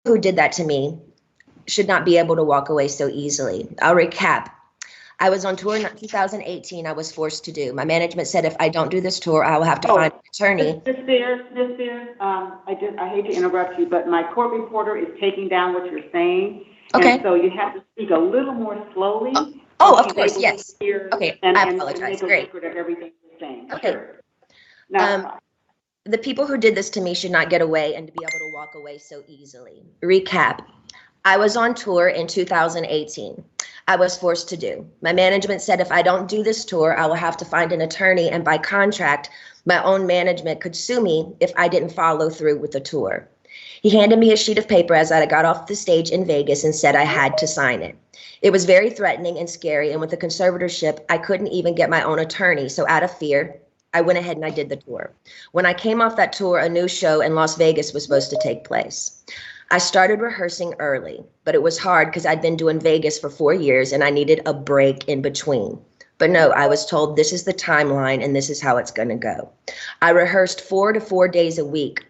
who did that to me should not be able to walk away so easily. I'll recap. I was on tour in 2018. I was forced to do. My management said if I don't do this tour, I will have to find Oh, an attorney. Miss Spears, I hate to interrupt you, but my court reporter is taking down what you're saying, and Okay. so you have to speak a little more Oh, slowly so oh, of she's course. able to Yes. hear Okay. and, I and apologize. make a Great. record of everything you're saying. Okay. Sure. Now, Um, the people who did this to me should not get away and to be able to walk away so easily. Recap. I was on tour in 2018. I was forced to do. My management said if I don't do this tour, I will have to find an attorney, and by contract, my own management could sue me if I didn't follow through with the tour. He handed me a sheet of paper as I got off the stage in Vegas and said I had to sign it. It was very threatening and scary, and with the conservatorship, I couldn't even get my own attorney, so out of fear, I went ahead and I did the tour. When I came off that tour, a new show in Las Vegas was supposed to take place. I started rehearsing early, but it was hard because I'd been doing Vegas for 4 years and I needed a break in between. But no, I was told this is the timeline and this is how it's going to go. I rehearsed 4 to 4 days a week,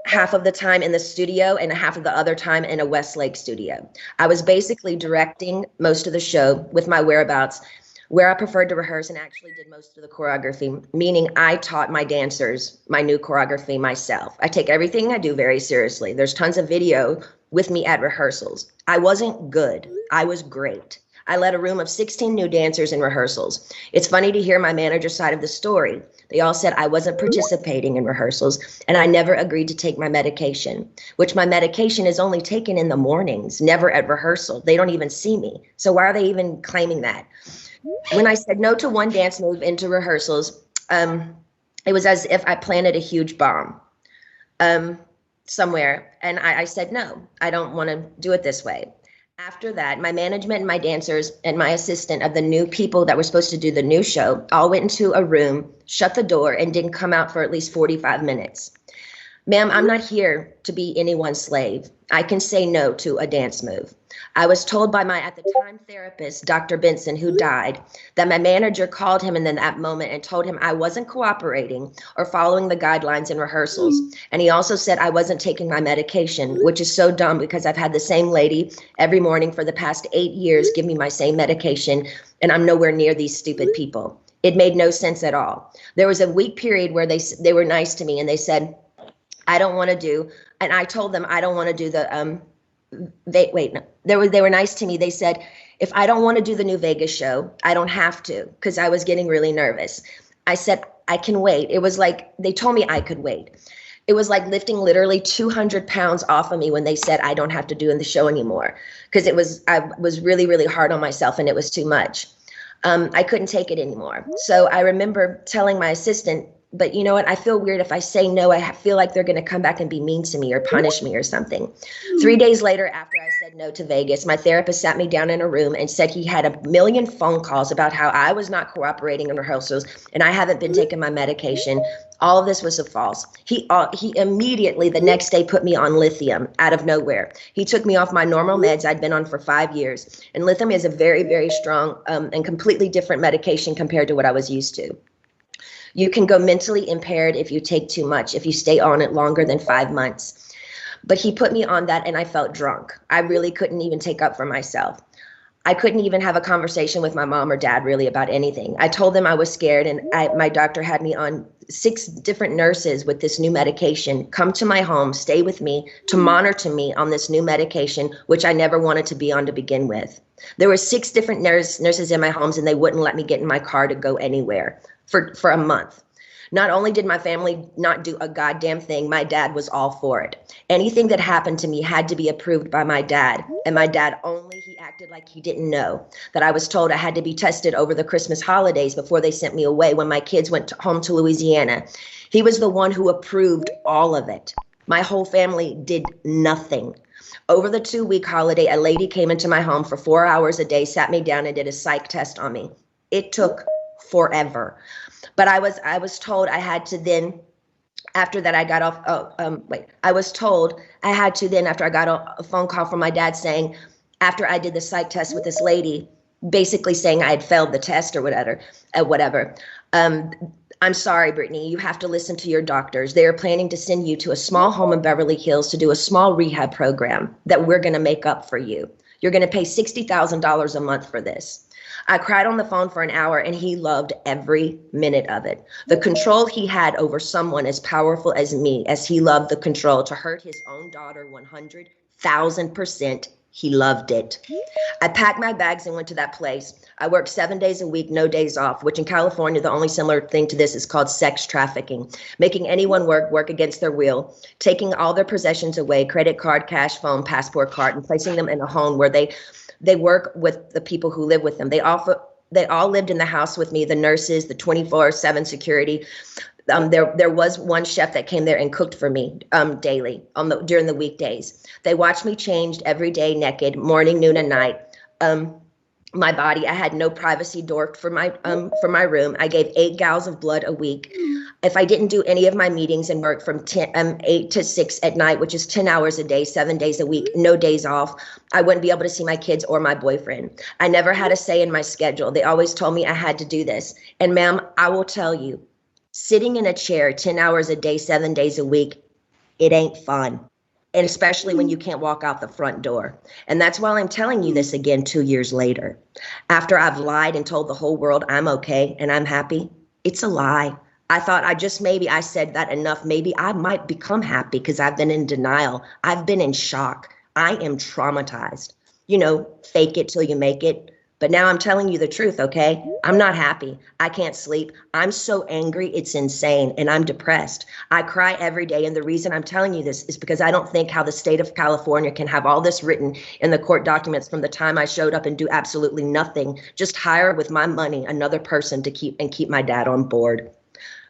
half of the time in the studio and half of the other time in a Westlake studio. I was basically directing most of the show with my whereabouts, where I preferred to rehearse, and actually did most of the choreography, meaning I taught my dancers my new choreography myself. I take everything I do very seriously. There's tons of video with me at rehearsals. I wasn't good. I was great. I led a room of 16 new dancers in rehearsals. It's funny to hear my manager's side of the story. They all said I wasn't participating in rehearsals and I never agreed to take my medication, which my medication is only taken in the mornings, never at rehearsal. They don't even see me. So why are they even claiming that? When I said no to one dance move into rehearsals, it was as if I planted a huge bomb somewhere. And I said, no, I don't want to do it this way. After that, my management and my dancers and my assistant of the new people that were supposed to do the new show all went into a room, shut the door, and didn't come out for at least 45 minutes. Ma'am, I'm not here to be anyone's slave. I can say no to a dance move. I was told by my, at the time, therapist, Dr. Benson, who died, that my manager called him in that moment and told him I wasn't cooperating or following the guidelines in rehearsals. And he also said I wasn't taking my medication, which is so dumb because I've had the same lady every morning for the past 8 years give me my same medication, and I'm nowhere near these stupid people. It made no sense at all. There was a week period where they were nice to me and they said, I don't want to do, and I told them I don't want to do the, they were nice to me. They said, if I don't want to do the new Vegas show, I don't have to, because I was getting really nervous. I said, I can wait. It was like, they told me I could wait. It was like lifting literally 200 pounds off of me when they said I don't have to do the show anymore, because I was really, really hard on myself and it was too much. I couldn't take it anymore. So I remember telling my assistant, but you know what? I feel weird if I say no. I feel like they're going to come back and be mean to me or punish me or something. 3 days later, after I said no to Vegas, my therapist sat me down in a room and said he had a million phone calls about how I was not cooperating in rehearsals and I haven't been taking my medication. All of this was a false. He immediately the next day put me on lithium out of nowhere. He took me off my normal meds I'd been on for 5 years. And lithium is a very, very strong and completely different medication compared to what I was used to. You can go mentally impaired if you take too much, if you stay on it longer than 5 months. But he put me on that and I felt drunk. I really couldn't even take up for myself. I couldn't even have a conversation with my mom or dad really about anything. I told them I was scared and my doctor had me on 6 different nurses with this new medication come to my home, stay with me, to monitor me on this new medication, which I never wanted to be on to begin with. There were 6 different nurses in my homes and they wouldn't let me get in my car to go anywhere for a month. Not only did my family not do a goddamn thing, my dad was all for it. Anything that happened to me had to be approved by my dad. And my dad he acted like he didn't know that I was told I had to be tested over the Christmas holidays before they sent me away when my kids went home to Louisiana. He was the one who approved all of it. My whole family did nothing. Over the 2-week holiday, a lady came into my home for 4 hours a day, sat me down and did a psych test on me. It took forever. But I was told I had to then, after that I got off, I was told I had to then, after I got a phone call from my dad saying, after I did the psych test with this lady, basically saying I had failed the test or whatever, I'm I'm sorry, Brittany, you have to listen to your doctors. They are planning to send you to a small home in Beverly Hills to do a small rehab program that we're going to make up for you. You're going to pay $60,000 a month for this. I cried on the phone for an hour and he loved every minute of it. The control he had over someone as powerful as me, as he loved the control to hurt his own daughter 100,000%, he loved it. I packed my bags and went to that place. I worked 7 days a week, no days off, which in California, the only similar thing to this is called sex trafficking, making anyone work against their will, taking all their possessions away, credit card, cash, phone, passport card, and placing them in a home where they work with the people who live with them. They all lived in the house with me, the nurses, the 24/7 security. There was one chef that came there and cooked for me daily during the weekdays. They watched me changed every day, naked, morning, noon, and night. My body, I had no privacy door for my room. I gave 8 gallons of blood a week. If I didn't do any of my meetings and work from 8 to 6 at night, which is 10 hours a day, 7 days a week, no days off, I wouldn't be able to see my kids or my boyfriend. I never had a say in my schedule. They always told me I had to do this. And ma'am, I will tell you, sitting in a chair 10 hours a day, 7 days a week, it ain't fun. And especially when you can't walk out the front door. And that's why I'm telling you this again 2 years later. After I've lied and told the whole world I'm okay and I'm happy, it's a lie. I thought maybe I said that enough. Maybe I might become happy because I've been in denial. I've been in shock. I am traumatized. Fake it till you make it. But now I'm telling you the truth, okay? I'm not happy. I can't sleep. I'm so angry, it's insane, and I'm depressed. I cry every day, and the reason I'm telling you this is because I don't think how the state of California can have all this written in the court documents from the time I showed up and do absolutely nothing, just hire with my money another person to keep my dad on board.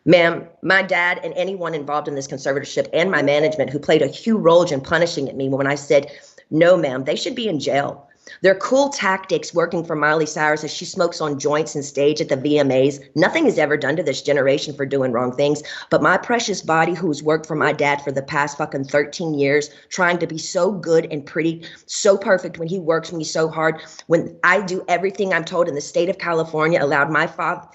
Ma'am, my dad and anyone involved in this conservatorship and my management who played a huge role in punishing at me when I said, no, ma'am, they should be in jail. They're cool tactics working for Miley Cyrus as she smokes on joints and stage at the VMAs. Nothing is ever done to this generation for doing wrong things. But my precious body, who's worked for my dad for the past fucking 13 years, trying to be so good and pretty, so perfect when he works me so hard, when I do everything I'm told in the state of California, allowed my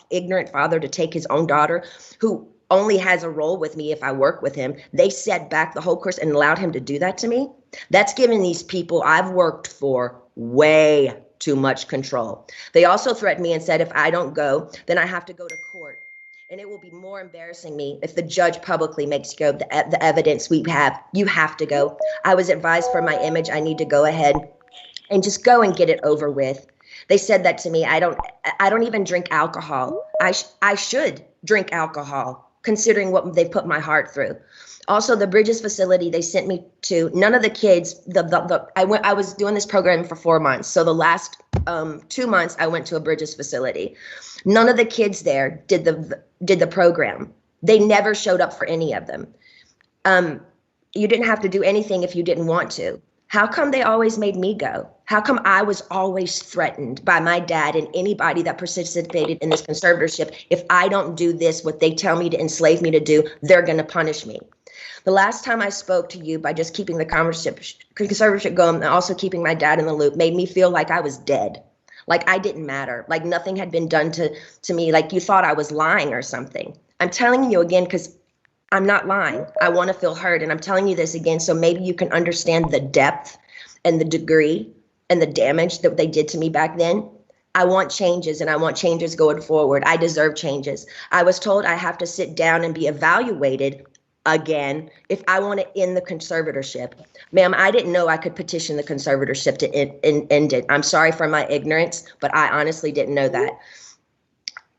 ignorant father to take his own daughter, who only has a role with me if I work with him. They set back the whole course and allowed him to do that to me. That's giving these people I've worked for way too much control. They also threatened me and said if I don't go, then I have to go to court. And it will be more embarrassing me if the judge publicly makes you go, the evidence we have, you have to go. I was advised for my image, I need to go ahead and just go and get it over with. They said that to me. I don't even drink alcohol. I should drink alcohol, considering what they put my heart through. Also, the Bridges facility they sent me to, none of the kids, I was doing this program for 4 months. So the last 2 months I went to a Bridges facility. None of the kids there did the program. They never showed up for any of them. You didn't have to do anything if you didn't want to. How come they always made me go? How come I was always threatened by my dad and anybody that participated in this conservatorship? If I don't do this, what they tell me to enslave me to do, they're going to punish me. The last time I spoke to you by just keeping the conservatorship going and also keeping my dad in the loop made me feel like I was dead, like I didn't matter, like nothing had been done to me, like you thought I was lying or something. I'm telling you again because I'm not lying. I want to feel heard, and I'm telling you this again so maybe you can understand the depth and the degree and the damage that they did to me back then. I want changes, and I want changes going forward. I deserve changes. I was told I have to sit down and be evaluated again if I want to end the conservatorship. Ma'am, I didn't know I could petition the conservatorship to end it. I'm sorry for my ignorance, but I honestly didn't know that.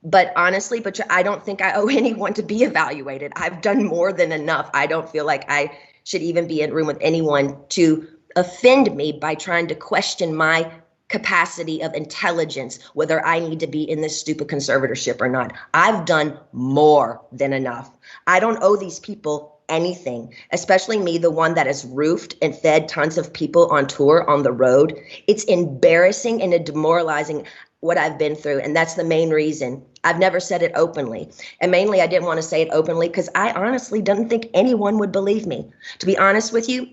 But honestly, I don't think I owe anyone to be evaluated. I've done more than enough. I don't feel like I should even be in a room with anyone to offend me by trying to question my capacity of intelligence, whether I need to be in this stupid conservatorship or not. I've done more than enough. I don't owe these people anything, especially me, the one that has roofed and fed tons of people on tour on the road. It's embarrassing and demoralizing what I've been through. And that's the main reason. I've never said it openly. And mainly I didn't want to say it openly because I honestly didn't think anyone would believe me. To be honest with you,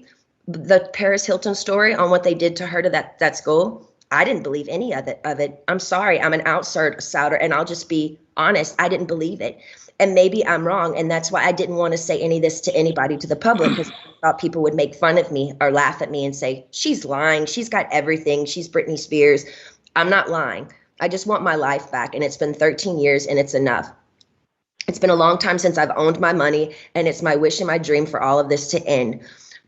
the Paris Hilton story on what they did to her to that school, I didn't believe any of it. I'm sorry. I'm an outsider, and I'll just be honest. I didn't believe it. And maybe I'm wrong. And that's why I didn't want to say any of this to anybody, to the public, because I thought people would make fun of me or laugh at me and say, she's lying. She's got everything. She's Britney Spears. I'm not lying. I just want my life back. And it's been 13 years and it's enough. It's been a long time since I've owned my money, and it's my wish and my dream for all of this to end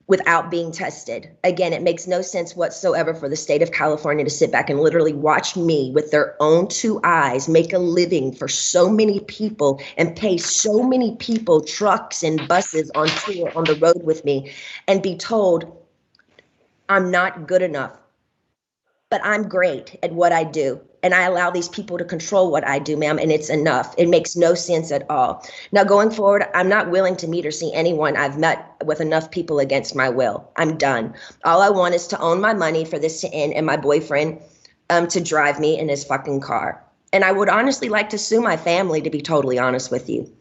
without being tested. Again, it makes no sense whatsoever for the state of California to sit back and literally watch me with their own two eyes make a living for so many people and pay so many people trucks and buses on tour on the road with me and be told I'm not good enough, but I'm great at what I do. And I allow these people to control what I do, ma'am, and it's enough. It makes no sense at all. Now, going forward, I'm not willing to meet or see anyone I've met with enough people against my will. I'm done. All I want is to own my money for this to end and my boyfriend to drive me in his fucking car. And I would honestly like to sue my family, to be totally honest with you.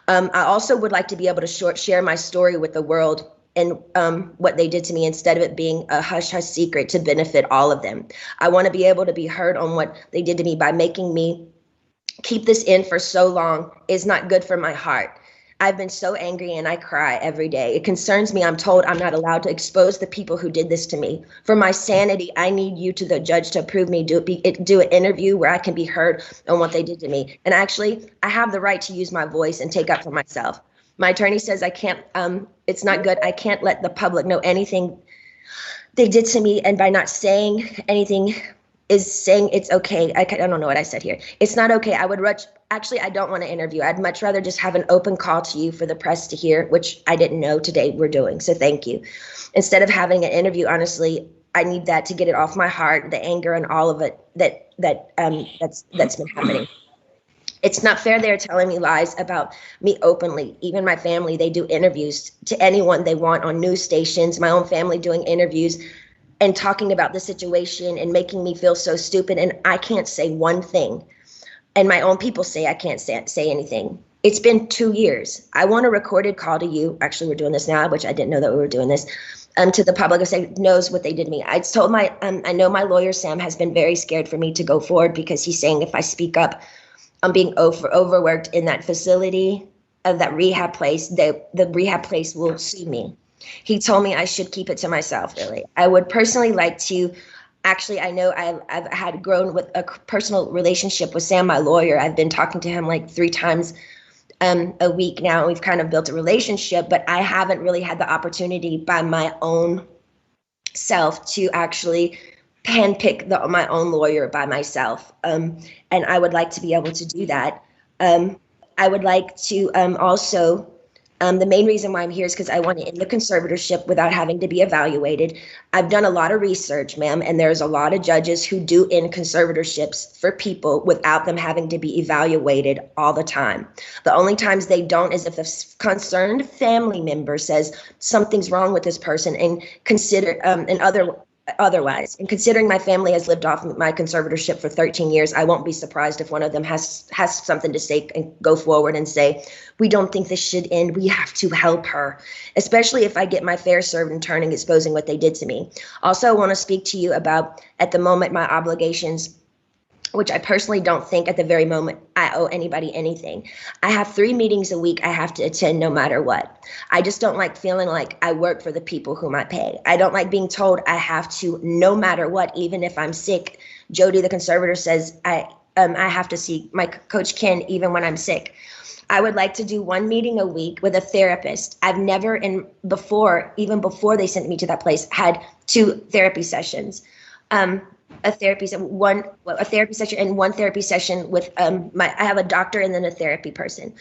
I also would like to be able to share my story with the world and what they did to me, instead of it being a hush-hush secret to benefit all of them. I want to be able to be heard on what they did to me. By making me keep this in for so long is not good for my heart. I've been so angry and I cry every day. It concerns me. I'm told I'm not allowed to expose the people who did this to me. For my sanity, I need you, to the judge, to approve me, do an interview where I can be heard on what they did to me. And actually, I have the right to use my voice and take up for myself. My attorney says I can't, it's not good. I can't let the public know anything they did to me. And by not saying anything is saying it's okay. I don't know what I said here. It's not okay. I don't want to interview. I'd much rather just have an open call to you for the press to hear, which I didn't know today we're doing. So thank you. Instead of having an interview, honestly, I need that to get it off my heart, the anger and all of it that's been happening. It's not fair they're telling me lies about me openly. Even my family, they do interviews to anyone they want on news stations. My own family doing interviews and talking about the situation and making me feel so stupid. And I can't say one thing. And my own people say I can't say anything. It's been 2 years. I want a recorded call to you. Actually, we're doing this now, which I didn't know that we were doing this. To the public, if they knows what they did to me. I told I know my lawyer, Sam, has been very scared for me to go forward because he's saying if I speak up, I'm being overworked in that facility of that rehab place. The rehab place will sue me. He told me I should keep it to myself, really. I would personally like to, actually, I know I've had grown with a personal relationship with Sam, my lawyer. I've been talking to him like 3 times a week now. We've kind of built a relationship, but I haven't really had the opportunity by my own self to actually handpick my own lawyer by myself. And I would like to be able to do that. I would like to also, the main reason why I'm here is because I want to end the conservatorship without having to be evaluated. I've done a lot of research, ma'am, and there's a lot of judges who do end conservatorships for people without them having to be evaluated all the time. The only times they don't is if a concerned family member says something's wrong with this person and otherwise. And considering my family has lived off my conservatorship for 13 years, I won't be surprised if one of them has something to say and go forward and say, we don't think this should end. We have to help her, especially if I get my fair served in turning, exposing what they did to me. Also, I want to speak to you about, at the moment, my obligations, which I personally don't think at the very moment I owe anybody anything. I have 3 meetings a week I have to attend no matter what. I just don't like feeling like I work for the people whom I pay. I don't like being told I have to, no matter what, even if I'm sick. Jody, the conservator, says I have to see my coach Ken even when I'm sick. I would like to do 1 meeting a week with a therapist. I've never, even before they sent me to that place, had 2 therapy sessions. A therapy session and 1 therapy session with I have a doctor and then a therapy person.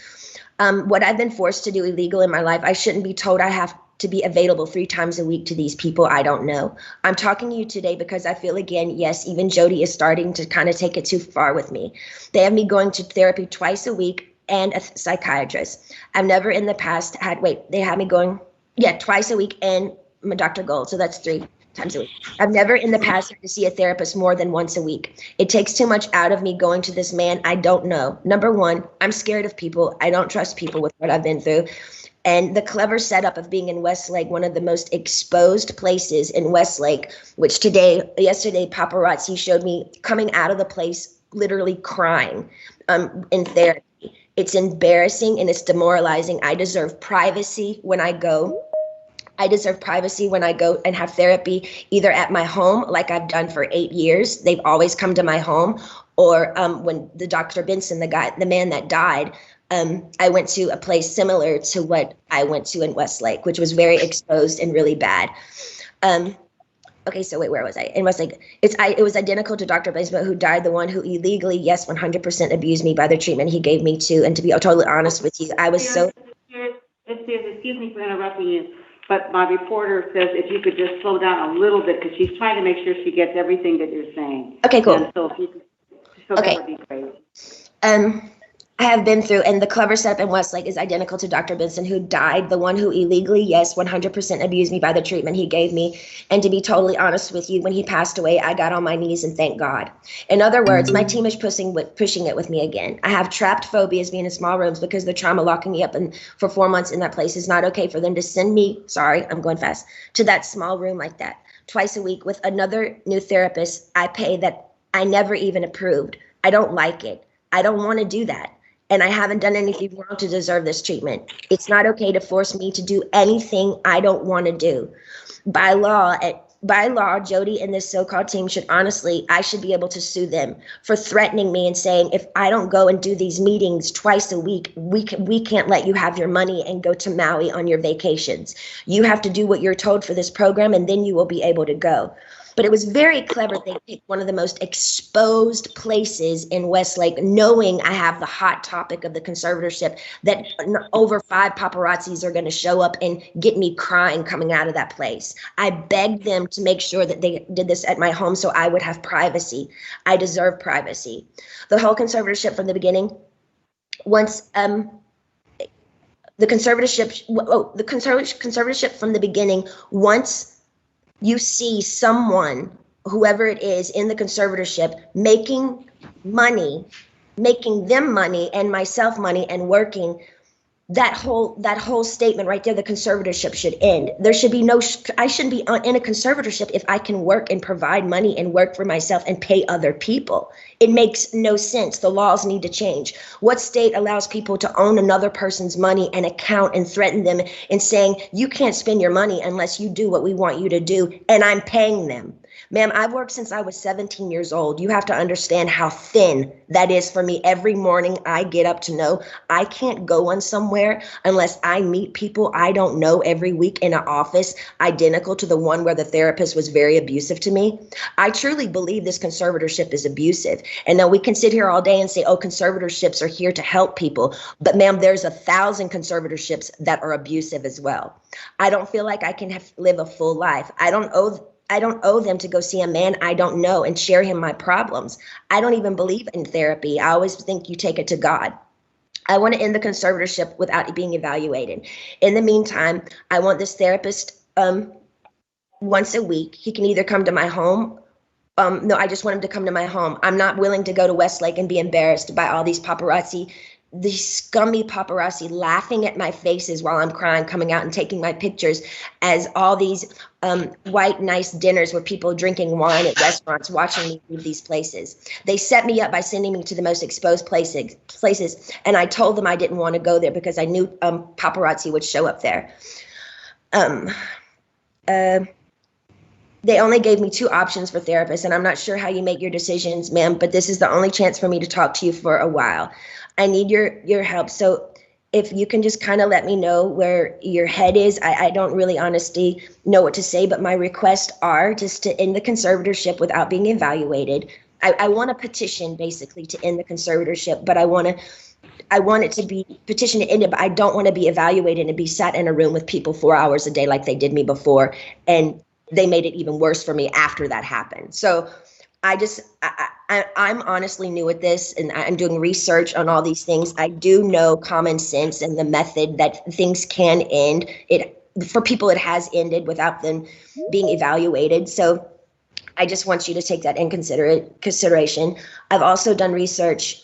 What I've been forced to do illegal in my life, I shouldn't be told I have to be available 3 times a week to these people I don't know. I'm talking to you today because I feel, again, yes, even Jody is starting to kind of take it too far with me. They have me going to therapy twice a week and a psychiatrist. I've never in the past they have me going, twice a week and my Dr. Gold, so that's 3 times a week. I've never in the past had to see a therapist more than once a week. It takes too much out of me going to this man I don't know. Number 1, I'm scared of people. I don't trust people with what I've been through. And the clever setup of being in Westlake, one of the most exposed places in Westlake, which yesterday, paparazzi showed me coming out of the place literally crying in therapy. It's embarrassing and it's demoralizing. I deserve privacy when I go. I deserve privacy when I go and have therapy, either at my home, like I've done for 8 years. They've always come to my home. Or when the Dr. Benson, the man that died, I went to a place similar to what I went to in Westlake, which was very exposed and really bad. Okay, so wait, where was I? In Westlake, it was identical to Dr. Benson, who died, the one who illegally, yes, 100% abused me by the treatment he gave me too. And to be totally honest with you, I was so. Excuse me for interrupting you, but my reporter says if you could just slow down a little bit, because she's trying to make sure she gets everything that you're saying. Okay, cool. And so, Okay. That would be great. I have been through, and the clever setup in Westlake is identical to Dr. Benson, who died, the one who illegally, yes, 100% abused me by the treatment he gave me. And to be totally honest with you, when he passed away, I got on my knees and thanked God. In other words, my team is pushing it with me again. I have trapped phobias being in small rooms because the trauma locking me up for 4 months in that place. Is not okay for them to send me, sorry, I'm going fast, to that small room like that twice a week with another new therapist I pay that I never even approved. I don't like it. I don't want to do that. And I haven't done anything wrong to deserve this treatment. It's not okay to force me to do anything I don't want to do. By law, Jody and this so-called team I should be able to sue them for threatening me and saying, if I don't go and do these meetings twice a week, we can't let you have your money and go to Maui on your vacations. You have to do what you're told for this program, and then you will be able to go. But it was very clever. They picked one of the most exposed places in Westlake, knowing I have the hot topic of the conservatorship, that over 5 paparazzis are going to show up and get me crying coming out of that place. I begged them to make sure that they did this at my home so I would have privacy. I deserve privacy. The whole conservatorship from the beginning, once the conservatorship from the beginning, once you see someone, whoever it is in the conservatorship, making them money and myself money and working, that whole statement right there, the conservatorship should end. There should be I shouldn't be in a conservatorship if I can work and provide money and work for myself and pay other people. It makes no sense. The laws need to change. What state allows people to own another person's money and account and threaten them and saying, you can't spend your money unless you do what we want you to do, and I'm paying them? Ma'am, I've worked since I was 17 years old. You have to understand how thin that is for me. Every morning I get up to know I can't go on somewhere unless I meet people I don't know every week in an office identical to the one where the therapist was very abusive to me. I truly believe this conservatorship is abusive. And then we can sit here all day and say, oh, conservatorships are here to help people. But ma'am, there's 1,000 conservatorships that are abusive as well. I don't feel like I can live a full life. I don't owe them to go see a man I don't know and share him my problems. I don't even believe in therapy. I always think you take it to God. I want to end the conservatorship without being evaluated. In the meantime, I want this therapist once a week. He can either come to my home. No, I just want him to come to my home. I'm not willing to go to Westlake and be embarrassed by all these paparazzi, these scummy paparazzi laughing at my faces while I'm crying, coming out and taking my pictures as all these white, nice dinners with people drinking wine at restaurants, watching me leave these places. They set me up by sending me to the most exposed places, and I told them I didn't want to go there because I knew paparazzi would show up there. They only gave me 2 options for therapists, and I'm not sure how you make your decisions, ma'am, but this is the only chance for me to talk to you for a while. I need your help. So if you can just kind of let me know where your head is. I don't really honestly know what to say, but my requests are just to end the conservatorship without being evaluated. I want a petition basically to end the conservatorship, but I want it to be petition to end it, but I don't want to be evaluated and be sat in a room with people 4 hours a day like they did me before. And they made it even worse for me after that happened. So I'm honestly new at this, and I'm doing research on all these things. I do know common sense and the method that things can end. For people, it has ended without them being evaluated. So I just want you to take that in consideration. I've also done research.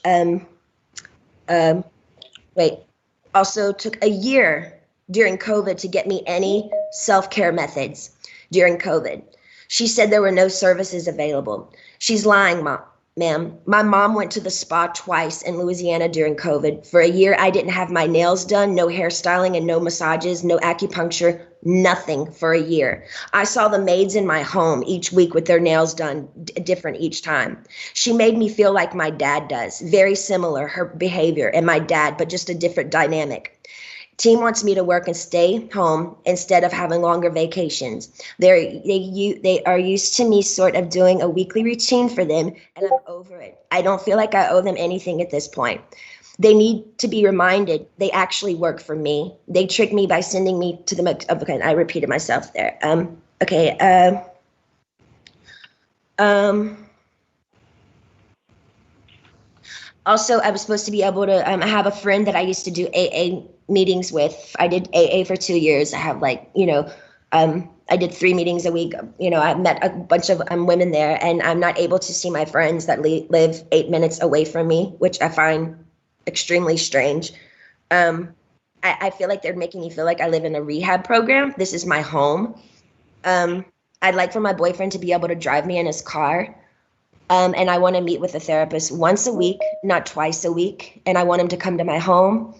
Also took a year during COVID to get me any self-care methods during COVID. She said there were no services available. She's lying, Mom. Ma'am, my mom went to the spa twice in Louisiana during COVID. For a year, I didn't have my nails done, no hairstyling and no massages, no acupuncture, nothing for a year. I saw the maids in my home each week with their nails done different each time. She made me feel like my dad does, very similar, her behavior and my dad, but just a different dynamic. Team wants me to work and stay home instead of having longer vacations. They are used to me sort of doing a weekly routine for them, and I'm over it. I don't feel like I owe them anything at this point. They need to be reminded they actually work for me. They trick me by sending me to the. Okay, I repeated myself there. Okay. Also, I was supposed to be able to. I have a friend that I used to do AA meetings with. I did AA for 2 years. I have I did 3 meetings a week. I met a bunch of women there, and I'm not able to see my friends that live 8 minutes away from me, which I find extremely strange. I feel like they're making me feel like I live in a rehab program. This is my home. I'd like for my boyfriend to be able to drive me in his car. And I want to meet with a therapist once a week, not twice a week. And I want him to come to my home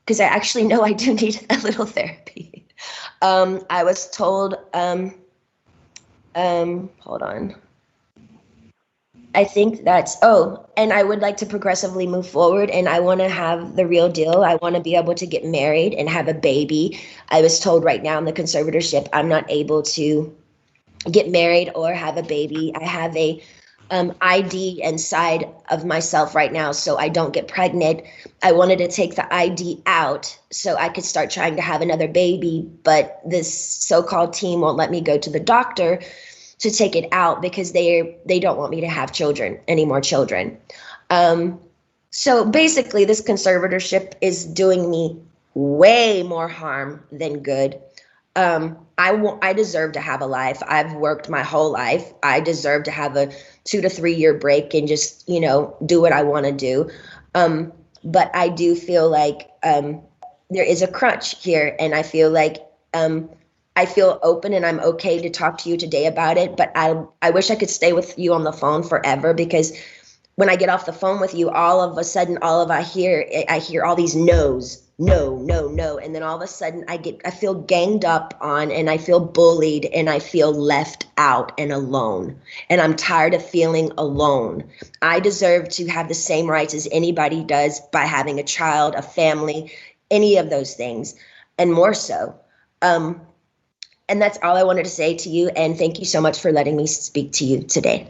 because I actually know I do need a little therapy. I was told, hold on. I think and I would like to progressively move forward, and I want to have the real deal. I want to be able to get married and have a baby. I was told right now in the conservatorship, I'm not able to get married or have a baby. I have a ID inside of myself right now, so I don't get pregnant. I wanted to take the ID out so I could start trying to have another baby, but this so-called team won't let me go to the doctor to take it out because they don't want me to have any more children. So basically, this conservatorship is doing me way more harm than good. I deserve to have a life. I've worked my whole life. I deserve to have a 2 to 3 year break and just, do what I want to do. But I do feel like there is a crunch here, and I feel like I feel open and I'm okay to talk to you today about it. But I wish I could stay with you on the phone forever, because when I get off the phone with you, all of a sudden, I hear all these no's. No, no, no. And then all of a sudden I feel ganged up on, and I feel bullied, and I feel left out and alone. And I'm tired of feeling alone. I deserve to have the same rights as anybody does by having a child, a family, any of those things, and more so. And that's all I wanted to say to you. And thank you so much for letting me speak to you today.